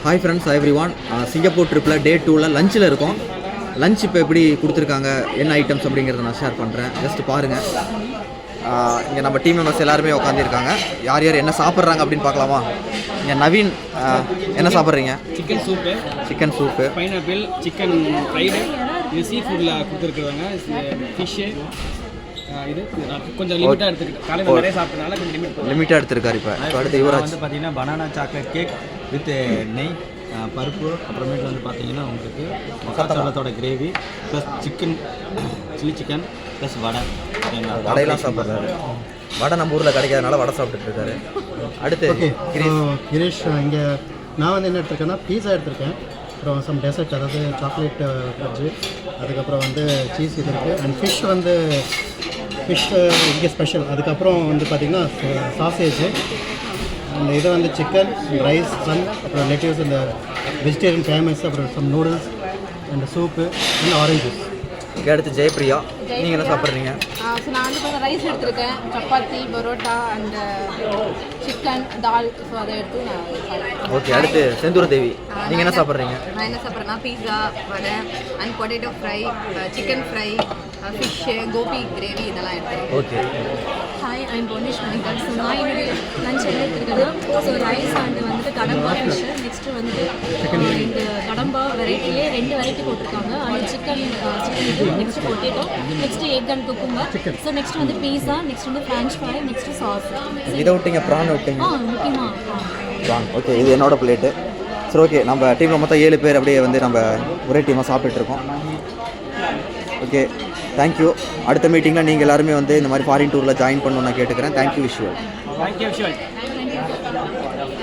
Hi friends, everyone. Singapore ட்ரிப்பில் day 2ல் லஞ்சில் இருக்கும். லஞ்ச் இப்போ எப்படி கொடுத்துருக்காங்க, என்ன ஐட்டம்ஸ் அப்படிங்கிறத நான் ஷேர் பண்ணுறேன். ஜஸ்ட் பாருங்கள். இங்கே நம்ம டீம் மெம்பர்ஸ் எல்லாருமே உட்காந்துருக்காங்க. யார் யார் என்ன சாப்பிட்றாங்க அப்படின்னு பார்க்கலாமா? இங்கே நவீன், என்ன சாப்பிட்றீங்க? Chicken soup, pineapple, chicken fried, இது சீ ஃபுட்டில் கொடுத்துருக்குறாங்க. ஃபிஷ்ஷு, இது கொஞ்சம் லிமிட்டாக எடுத்துக்கிட்டு காலையில் நிறைய சாப்பிட்றதுனால கொஞ்சம் லிமிட்டாக எடுத்துருக்காரு. இப்போ அடுத்து இவராக வந்து பார்த்தீங்கன்னா பனானா சாக்லேட் கேக் வித் நெய், பருப்பு, அப்புறமேட்டு வந்து பார்த்தீங்கன்னா உங்களுக்கு மசாலாத்தோட gravy plus chicken chilli chicken plus வடையெல்லாம் சாப்பிட்றாரு. வடை நம்ம ஊரில் கிடைக்காதனால வடை சாப்பிட்டுட்டு இருக்காரு. அடுத்து கிரீஷ், இங்கே நான் வந்து என்ன எடுத்திருக்கேன்னா பீஸா எடுத்திருக்கேன். அப்புறம் சம் டெசர்ட், அதாவது சாக்லேட் பஜ்ஜி, அதுக்கப்புறம் வந்து சீஸ் இது இருக்குது. அண்ட் ஃபிஷ் இங்கே ஸ்பெஷல். அதுக்கப்புறம் வந்து பார்த்திங்கன்னா சாசேஜ், அந்த இது வந்து சிக்கன், ரைஸ், அப்புறம் லெட்யூஸ், இந்த வெஜிடேரியன் ஃபேமஸ், அப்புறம் some noodles and soup and orange juice. அடுத்து ஜெயப்ரியா, நீங்கள் என்ன சாப்பிட்றீங்க? ஸோ நான் வந்து கொஞ்சம் ரைஸ் எடுத்திருக்கேன், chapati, parotta and chicken, dal. So அதை எடுத்து நான் ஓகே. அடுத்து செந்தூர் தேவி, நீங்கள் என்ன சாப்பிட்றீங்க? நான் என்ன சாப்பிட்றேன்னா பீஸா, வடை and potato fry, chicken fry, fish, gobi gravy இதெல்லாம் எடுத்துருக்கேன். Okay. Hi, I'm Ponnish Manikar. So நான் என்னுடைய லஞ்ச் என்ன எடுத்துருக்கேன்னா, ஸோ ரைஸ் அண்ட் வந்துட்டு கடம்பா ஃபிஷ்ஷு, நெக்ஸ்ட்டு வந்துட்டு இந்த கடம்பா வெரைட்டிலே 2 வெரைட்டி போட்டிருக்காங்க. அண்ட் சிக்கன் இது, next potato, next egg and cucumber. So next வந்து பீஸா, நெக்ஸ்ட் வந்து ஃப்ரெஞ்ச் ஃப்ரை, நெக்ஸ்ட்டு சாஸ். இதை விட்டீங்க, ப்ரான் விட்டீங்க? முக்கியமாக ப்ரான். ஓகே, இது என்னோட பிளேட்டு. சரி, ஓகே. நம்ம டீமில் மொத்தம் 7 பேர் அப்படியே வந்து நம்ம ஒரே டீமாக சாப்பிட்டுருக்கோம். Okay, thank you. அடுத்த மீட்டிங்கில் நீங்கள் எல்லாருமே வந்து இந்த மாதிரி ஃபாரின் டூரில் ஜாயின் பண்ணணும்னு நான் கேட்டுக்கிறேன். Thank you visual.